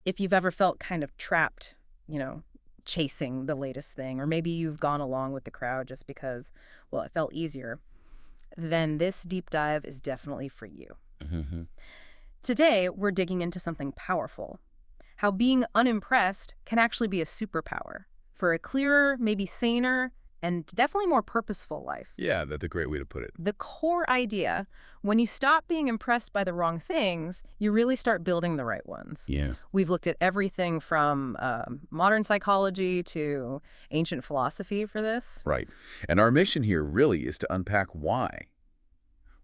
if you've ever felt kind of trapped, chasing the latest thing, or maybe you've gone along with the crowd just because, well, it felt easier, then this deep dive is definitely for you. Mm-hmm. Today, we're digging into something powerful. How being unimpressed can actually be a superpower for a clearer, maybe saner, and definitely more purposeful life. Yeah, that's a great way to put it. The core idea, when you stop being impressed by the wrong things, you really start building the right ones. Yeah. We've looked at everything from modern psychology to ancient philosophy for this. Right. And our mission here really is to unpack why.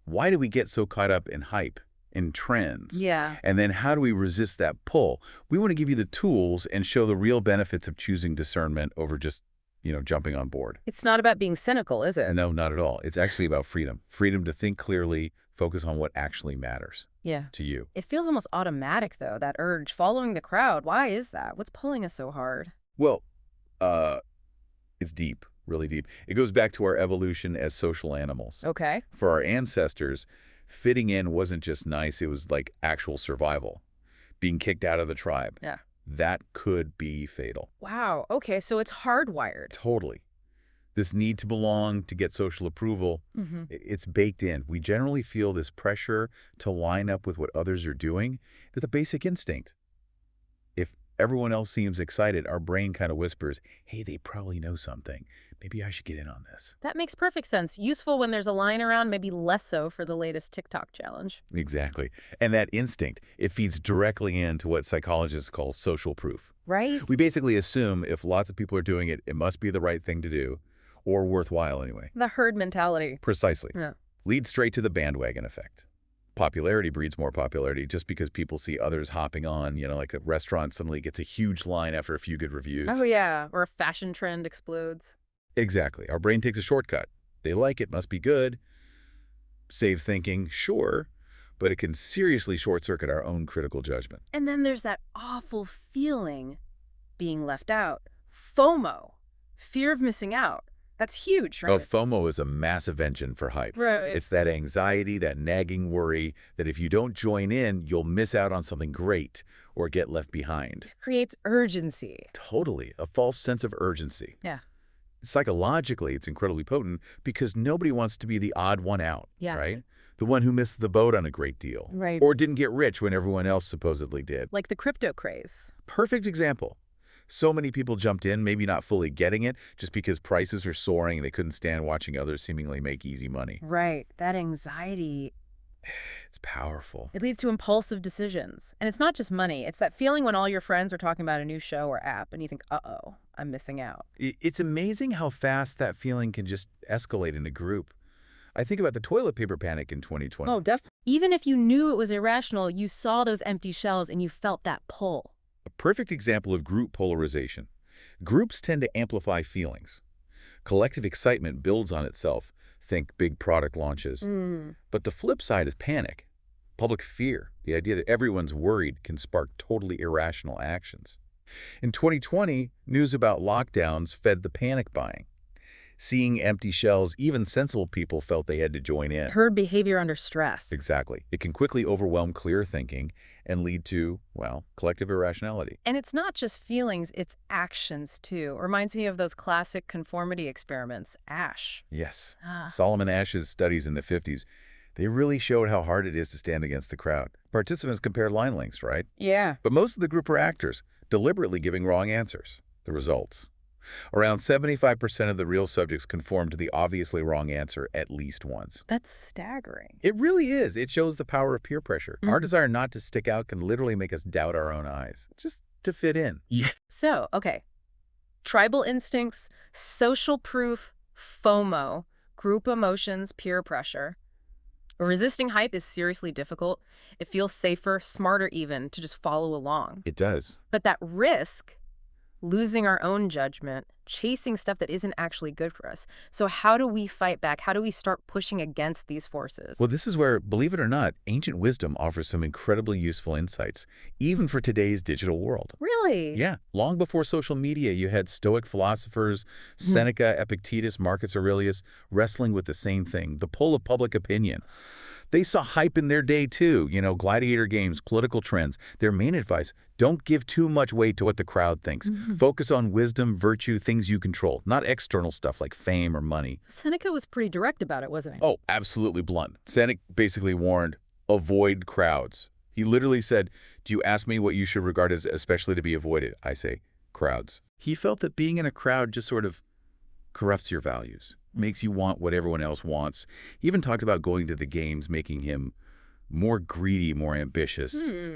Why do we get so caught up in hype, in trends? Yeah. And then how do we resist that pull? We want to give you the tools and show the real benefits of choosing discernment over just, jumping on board. It's not about being cynical, is it? No, not at all. It's actually about freedom. Freedom to think clearly, focus on what actually matters to you. It feels almost automatic, though, that urge, following the crowd. Why is that? What's pulling us so hard? Well, it's deep, really deep. It goes back to our evolution as social animals. Okay. For our ancestors, fitting in wasn't just nice, it was like actual survival. Being kicked out of the tribe. Yeah. That could be fatal. Wow. Okay, so it's hardwired. Totally. This need to belong, to get social approval, it's baked in. We generally feel this pressure to line up with what others are doing. It's a basic instinct. If everyone else seems excited, our brain kind of whispers, hey, they probably know something. Maybe I should get in on this. That makes perfect sense. Useful when there's a line around, maybe less so for the latest TikTok challenge. Exactly. And that instinct, it feeds directly into what psychologists call social proof. Right? We basically assume if lots of people are doing it, it must be the right thing to do, or worthwhile anyway. The herd mentality. Precisely. Yeah. Leads straight to the bandwagon effect. Popularity breeds more popularity just because people see others hopping on, like a restaurant suddenly gets a huge line after a few good reviews. Oh, yeah. Or a fashion trend explodes. Exactly. Our brain takes a shortcut. They like it, must be good. Saves thinking, sure, but it can seriously short-circuit our own critical judgment. And then there's that awful feeling being left out. FOMO. Fear of missing out. That's huge, right? Oh, FOMO is a massive engine for hype. Right. It's that anxiety, that nagging worry that if you don't join in, you'll miss out on something great or get left behind. Creates urgency. Totally. A false sense of urgency. Yeah. Psychologically, it's incredibly potent because nobody wants to be the odd one out, Yeah. right? The one who missed the boat on a great deal. Right. Or didn't get rich when everyone else supposedly did. Like the crypto craze. Perfect example. So many people jumped in, maybe not fully getting it, just because prices are soaring and they couldn't stand watching others seemingly make easy money. Right. That anxiety, It's powerful. it leads to impulsive decisions. And it's not just money. It's that feeling when all your friends are talking about a new show or app and you think, uh-oh, I'm missing out. It's amazing how fast that feeling can just escalate in a group. I think about the toilet paper panic in 2020. Oh, definitely. Even if you knew it was irrational, you saw those empty shelves and you felt that pull. A perfect example of group polarization. Groups tend to amplify feelings. Collective excitement builds on itself. Think big product launches. But the flip side is panic. Public fear. The idea that everyone's worried can spark totally irrational actions. In 2020, news about lockdowns fed the panic buying. Seeing empty shelves, even sensible people felt they had to join in. Herd behavior under stress. Exactly. It can quickly overwhelm clear thinking and lead to, well, collective irrationality. And it's not just feelings, it's actions, too. Reminds me of those classic conformity experiments, ASH. Yes. Ah. Solomon Asch's studies in the 50s, they really showed how hard it is to stand against the crowd. Participants compared line lengths, right? Yeah. But most of the group were actors, deliberately giving wrong answers. The results. Around 75% of the real subjects conformed to the obviously wrong answer at least once. That's staggering. It really is. It shows the power of peer pressure. Our desire not to stick out can literally make us doubt our own eyes, just to fit in. Yeah. So, okay. Tribal instincts, social proof, FOMO, group emotions, peer pressure. Resisting hype is seriously difficult. It feels safer, smarter even, to just follow along. It does. But that risk, losing our own judgment, chasing stuff that isn't actually good for us. So how do we fight back? How do we start pushing against these forces? Well, this is where, believe it or not, ancient wisdom offers some incredibly useful insights, even for today's digital world. Really? Yeah. Long before social media, you had Stoic philosophers, Seneca, Epictetus, Marcus Aurelius, wrestling with the same thing, the pull of public opinion. They saw hype in their day too, gladiator games, political trends. Their main advice, don't give too much weight to what the crowd thinks. Focus on wisdom, virtue, things you control, not external stuff like fame or money. Seneca was pretty direct about it, wasn't he? Oh, absolutely blunt. Seneca basically warned, avoid crowds. He literally said, do you ask me what you should regard as especially to be avoided? I say, crowds. He felt that being in a crowd just sort of corrupts your values, makes you want what everyone else wants. He even talked about going to the games, making him more greedy, more ambitious.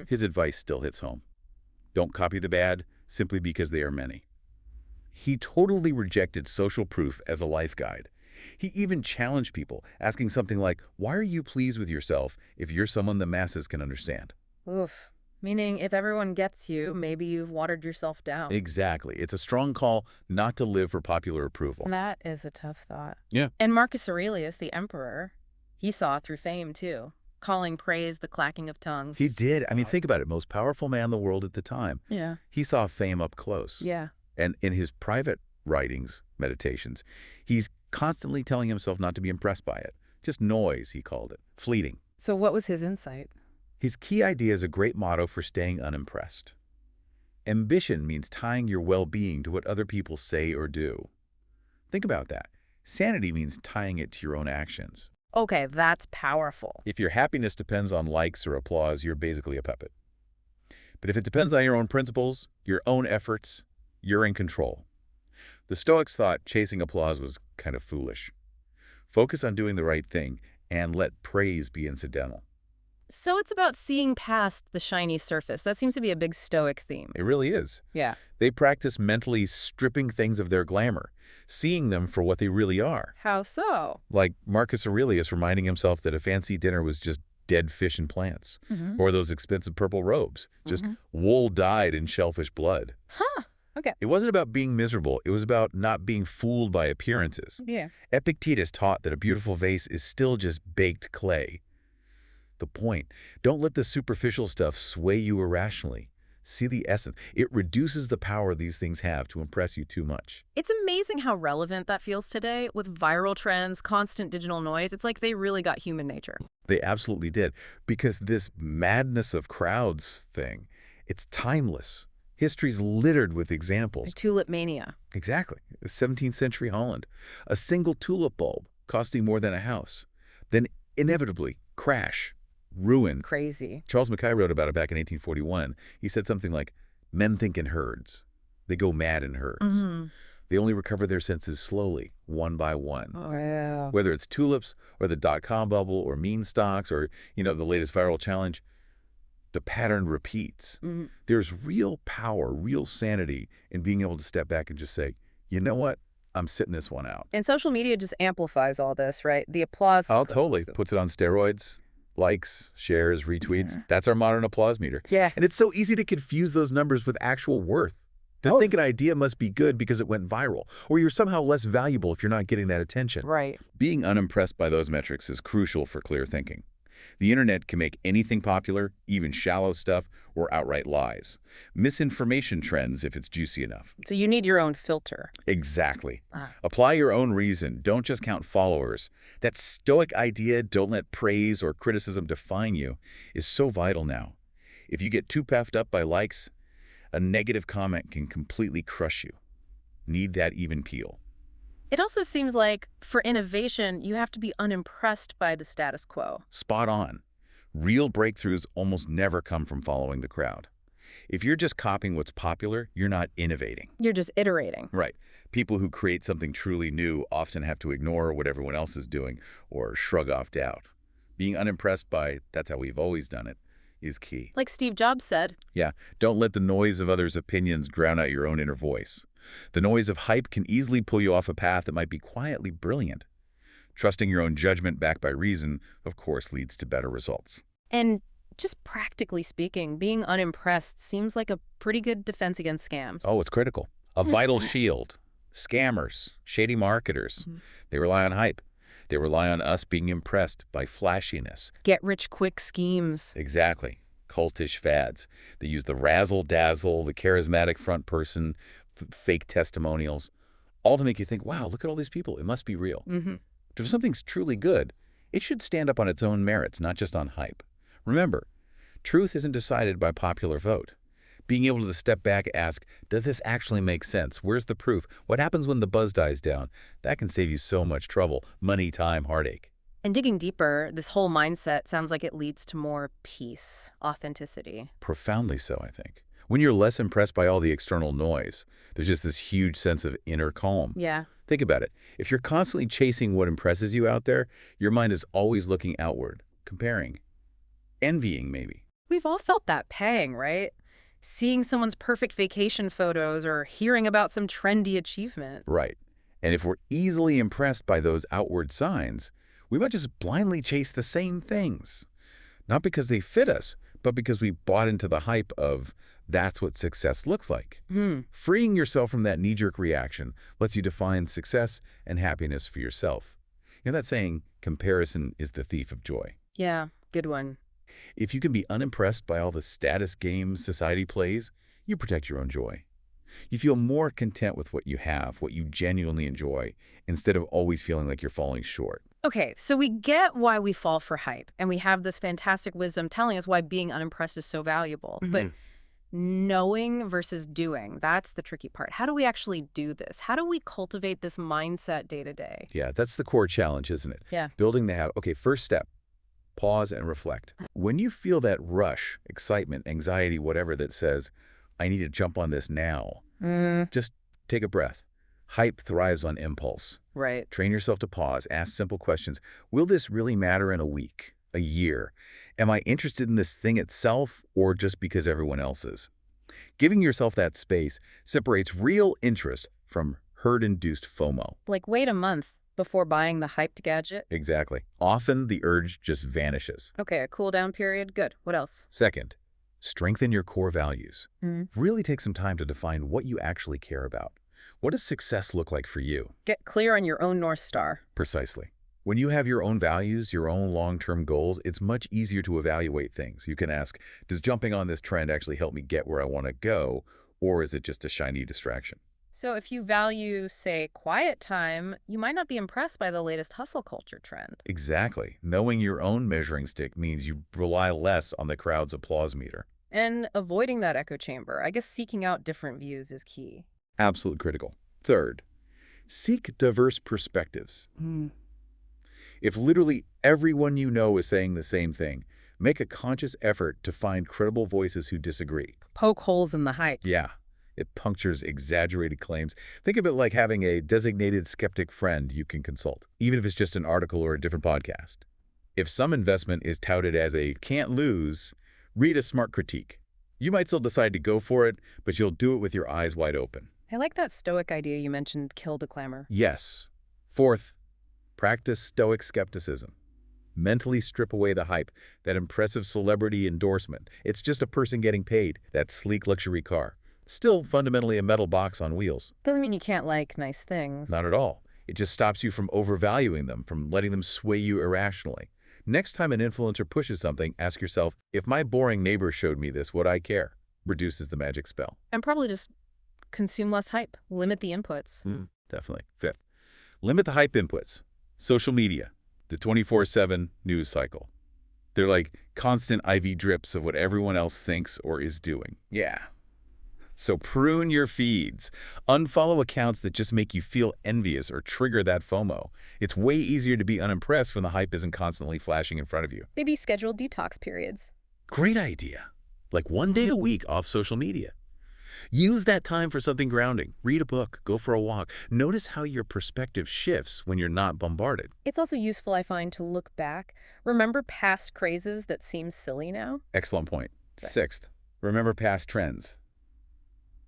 His advice still hits home. Don't copy the bad simply because they are many. He totally rejected social proof as a life guide. He even challenged people, asking something like, why are you pleased with yourself if you're someone the masses can understand? Oof. Meaning, if everyone gets you, maybe you've watered yourself down. Exactly. It's a strong call not to live for popular approval. That is a tough thought. Yeah. And Marcus Aurelius, the emperor, he saw it through fame, too, calling praise the clacking of tongues. He did. I mean, think about it. Most powerful man in the world at the time. Yeah. He saw fame up close. Yeah. And in his private writings, meditations, he's constantly telling himself not to be impressed by it. Just noise, he called it. Fleeting. So what was his insight? His key idea is a great motto for staying unimpressed. Ambition means tying your well-being to what other people say or do. Think about that. Sanity means tying it to your own actions. Okay, that's powerful. If your happiness depends on likes or applause, you're basically a puppet. But if it depends on your own principles, your own efforts, you're in control. The Stoics thought chasing applause was kind of foolish. Focus on doing the right thing and let praise be incidental. So it's about seeing past the shiny surface. That seems to be a big Stoic theme. It really is. Yeah. They practice mentally stripping things of their glamour, seeing them for what they really are. How so? Like Marcus Aurelius reminding himself that a fancy dinner was just dead fish and plants, or those expensive purple robes, just wool dyed in shellfish blood. Huh. Okay. It wasn't about being miserable. It was about not being fooled by appearances. Yeah. Epictetus taught that a beautiful vase is still just baked clay. The point, don't let the superficial stuff sway you irrationally. See the essence. It reduces the power these things have to impress you too much. It's amazing how relevant that feels today with viral trends, constant digital noise. It's like they really got human nature. They absolutely did. Because this madness of crowds thing, it's timeless. History's littered with examples. Tulip mania. Exactly. 17th century Holland. A single tulip bulb costing more than a house. Then inevitably, crash. Ruin. Crazy. Charles Mackay wrote about it back in 1841. He said something like, men think in herds. They go mad in herds. They only recover their senses slowly, one by one. Oh, yeah. Whether it's tulips or the dot-com bubble or meme stocks or, the latest viral challenge, the pattern repeats. There's real power, real sanity in being able to step back and just say, you know what? I'm sitting this one out. And social media just amplifies all this, right? The applause. Oh, totally. Puts it on steroids. Likes, shares, retweets. That's our modern applause meter. Yeah. And it's so easy to confuse those numbers with actual worth. To think an idea must be good because it went viral, or you're somehow less valuable if you're not getting that attention. Right. Being unimpressed by those metrics is crucial for clear thinking. The internet can make anything popular, even shallow stuff, or outright lies. Misinformation trends if it's juicy enough. So you need your own filter. Exactly. Apply your own reason. Don't just count followers. That Stoic idea, don't let praise or criticism define you, is so vital now. If you get too puffed up by likes, a negative comment can completely crush you. Need that even keel. It also seems like, for innovation, you have to be unimpressed by the status quo. Spot on. Real breakthroughs almost never come from following the crowd. If you're just copying what's popular, you're not innovating. You're just iterating. Right. People who create something truly new often have to ignore what everyone else is doing or shrug off doubt. Being unimpressed by, that's how we've always done it, is key. Like Steve Jobs said. Yeah, don't let the noise of others' opinions drown out your own inner voice. The noise of hype can easily pull you off a path that might be quietly brilliant. Trusting your own judgment backed by reason, of course, leads to better results. And just practically speaking, being unimpressed seems like a pretty good defense against scams. Oh, it's critical. A vital shield. Scammers, shady marketers, they rely on hype. They rely on us being impressed by flashiness. Get-rich-quick schemes. Exactly. Cultish fads. They use the razzle-dazzle, the charismatic front person, fake testimonials, all to make you think, wow, look at all these people. It must be real. If something's truly good, It should stand up on its own merits, not just on hype. Remember, truth isn't decided by popular vote. Being able to step back and ask, does this actually make sense? Where's the proof? What happens when the buzz dies down? That can save you so much trouble, money, time, heartache. And digging deeper, this whole mindset sounds like it leads to more peace, authenticity. Profoundly so, I think. When you're less impressed by all the external noise, there's just this huge sense of inner calm. Yeah. Think about it. If you're constantly chasing what impresses you out there, your mind is always looking outward, comparing, envying maybe. We've all felt that pang, right? Seeing someone's perfect vacation photos or hearing about some trendy achievement. Right. And if we're easily impressed by those outward signs, we might just blindly chase the same things. Not because they fit us, but because we bought into the hype of that's what success looks like. Freeing yourself from that knee-jerk reaction lets you define success and happiness for yourself. You know that saying, comparison is the thief of joy. Yeah, good one. If you can be unimpressed by all the status games society plays, you protect your own joy. You feel more content with what you have, what you genuinely enjoy, instead of always feeling like you're falling short. Okay, so we get why we fall for hype, and we have this fantastic wisdom telling us why being unimpressed is so valuable. But knowing versus doing, that's the tricky part. How do we actually do this? How do we cultivate this mindset day to day? Yeah, that's the core challenge, isn't it? Yeah. Building the habit. Okay, first step, pause and reflect. When you feel that rush, excitement, anxiety, whatever that says, I need to jump on this now, just take a breath. Hype thrives on impulse. Right. Train yourself to pause, ask simple questions. Will this really matter in a week, a year? Am I interested in this thing itself or just because everyone else is? Giving yourself that space separates real interest from herd-induced FOMO. Like wait a month before buying the hyped gadget? Exactly. Often the urge just vanishes. Okay, a cool down period. Good. What else? Second, strengthen your core values. Really take some time to define what you actually care about. What does success look like for you? Get clear on your own North Star. Precisely. When you have your own values, your own long-term goals, it's much easier to evaluate things. You can ask, does jumping on this trend actually help me get where I want to go, or is it just a shiny distraction? So if you value, say, quiet time, you might not be impressed by the latest hustle culture trend. Exactly. Knowing your own measuring stick means you rely less on the crowd's applause meter. And avoiding that echo chamber. I guess seeking out different views is key. Absolutely critical. Third, seek diverse perspectives. If literally everyone you know is saying the same thing, make a conscious effort to find credible voices who disagree. Poke holes in the hype. Yeah, it punctures exaggerated claims. Think of it like having a designated skeptic friend you can consult, even if it's just an article or a different podcast. If some investment is touted as a can't lose, read a smart critique. You might still decide to go for it, but you'll do it with your eyes wide open. I like that stoic idea you mentioned, kill the clamor. Yes. Fourth, practice stoic skepticism. Mentally strip away the hype, that impressive celebrity endorsement. It's just a person getting paid, that sleek luxury car. Still fundamentally a metal box on wheels. Doesn't mean you can't like nice things. Not at all. It just stops you from overvaluing them, from letting them sway you irrationally. Next time an influencer pushes something, ask yourself, if my boring neighbor showed me this, would I care? Reduces the magic spell. And probably just consume less hype. Limit the inputs. Definitely. Fifth, limit the hype inputs. Social media, the 24/7 news cycle. They're like constant IV drips of what everyone else thinks or is doing. Yeah. So prune your feeds. Unfollow accounts that just make you feel envious or trigger that FOMO. It's way easier to be unimpressed when the hype isn't constantly flashing in front of you. Maybe schedule detox periods. Great idea. Like one day a week off social media. Use that time for something grounding. Read a book, go for a walk. Notice how your perspective shifts when you're not bombarded. It's also useful, I find, to look back. Remember past crazes that seem silly now? Excellent point. Okay. Sixth, remember past trends.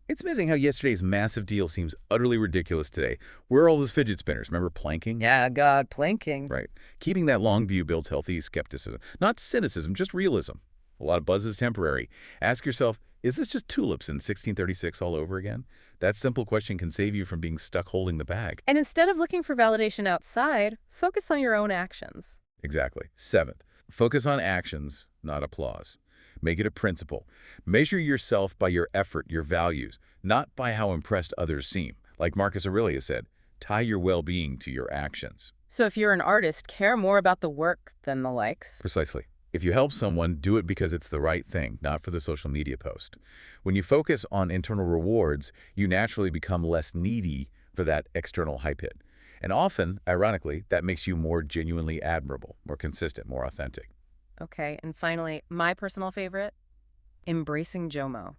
It's amazing how yesterday's massive deal seems utterly ridiculous today. Where are all those fidget spinners? Remember planking? Yeah, God, planking. Right. Keeping that long view builds healthy skepticism. Not cynicism, just realism. A lot of buzz is temporary. Ask yourself, is this just tulips in 1636 all over again? That simple question can save you from being stuck holding the bag. And instead of looking for validation outside, focus on your own actions. Exactly. Seventh, focus on actions, not applause. Make it a principle. Measure yourself by your effort, your values, not by how impressed others seem. Like Marcus Aurelius said, tie your well-being to your actions. So if you're an artist, care more about the work than the likes. Precisely. If you help someone, do it because it's the right thing, not for the social media post. When you focus on internal rewards, you naturally become less needy for that external hype hit. And often, ironically, that makes you more genuinely admirable, more consistent, more authentic. Okay, and finally, my personal favorite, embracing JOMO,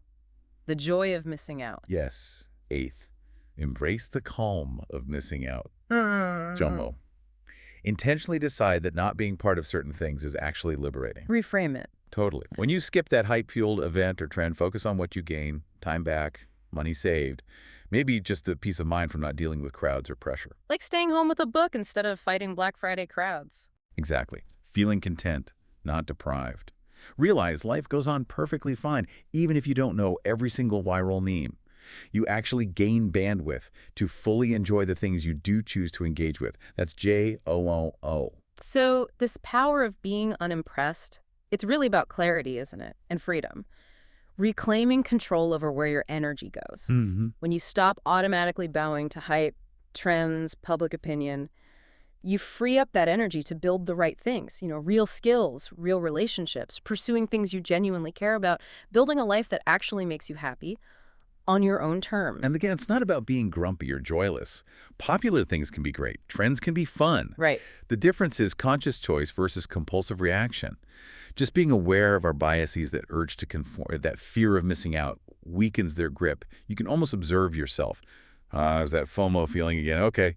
the joy of missing out. Yes. Eighth, embrace the calm of missing out. Hmm. JOMO. Intentionally decide that not being part of certain things is actually liberating. Reframe it. Totally. When you skip that hype-fueled event or trend, focus on what you gain, time back, money saved, maybe just the peace of mind from not dealing with crowds or pressure. Like staying home with a book instead of fighting Black Friday crowds. Exactly. Feeling content, not deprived. Realize life goes on perfectly fine, even if you don't know every single viral meme. You actually gain bandwidth to fully enjoy the things you do choose to engage with. That's JOOO. So this power of being unimpressed, it's really about clarity, isn't it? And freedom. Reclaiming control over where your energy goes. Mm-hmm. When you stop automatically bowing to hype, trends, public opinion, you free up that energy to build the right things, real skills, real relationships, pursuing things you genuinely care about, building a life that actually makes you happy on your own terms. And again, it's not about being grumpy or joyless. Popular things can be great. Trends can be fun. Right. The difference is conscious choice versus compulsive reaction. Just being aware of our biases, that urge to conform, that fear of missing out, weakens their grip. You can almost observe yourself. Is that FOMO feeling again? Okay,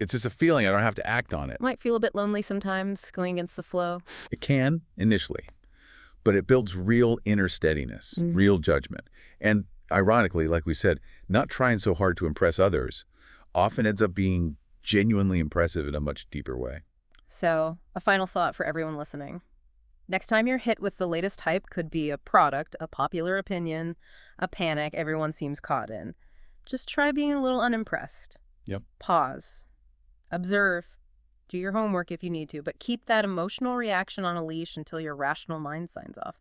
it's just a feeling. I don't have to act on it. Might feel a bit lonely sometimes, going against the flow. It can, initially, but it builds real inner steadiness, real judgment. And ironically, like we said, not trying so hard to impress others often ends up being genuinely impressive in a much deeper way. So, a final thought for everyone listening. Next time you're hit with the latest hype, could be a product, a popular opinion, a panic everyone seems caught in. Just try being a little unimpressed. Yep. Pause. Observe. Do your homework if you need to, but keep that emotional reaction on a leash until your rational mind signs off.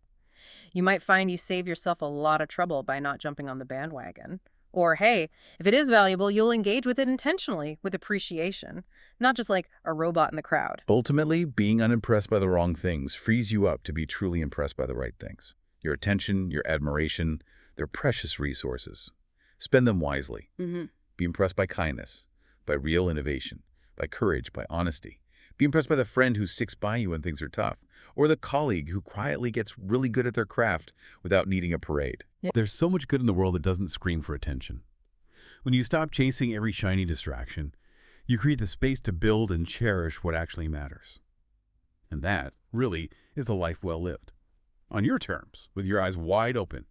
You might find you save yourself a lot of trouble by not jumping on the bandwagon. Or, hey, if it is valuable, you'll engage with it intentionally, with appreciation, not just like a robot in the crowd. Ultimately, being unimpressed by the wrong things frees you up to be truly impressed by the right things. Your attention, your admiration, they're precious resources. Spend them wisely. Be impressed by kindness, by real innovation, by courage, by honesty. Be impressed by the friend who sticks by you when things are tough, or the colleague who quietly gets really good at their craft without needing a parade. There's so much good in the world that doesn't scream for attention. When you stop chasing every shiny distraction, you create the space to build and cherish what actually matters. And that, really, is a life well lived. On your terms, with your eyes wide open.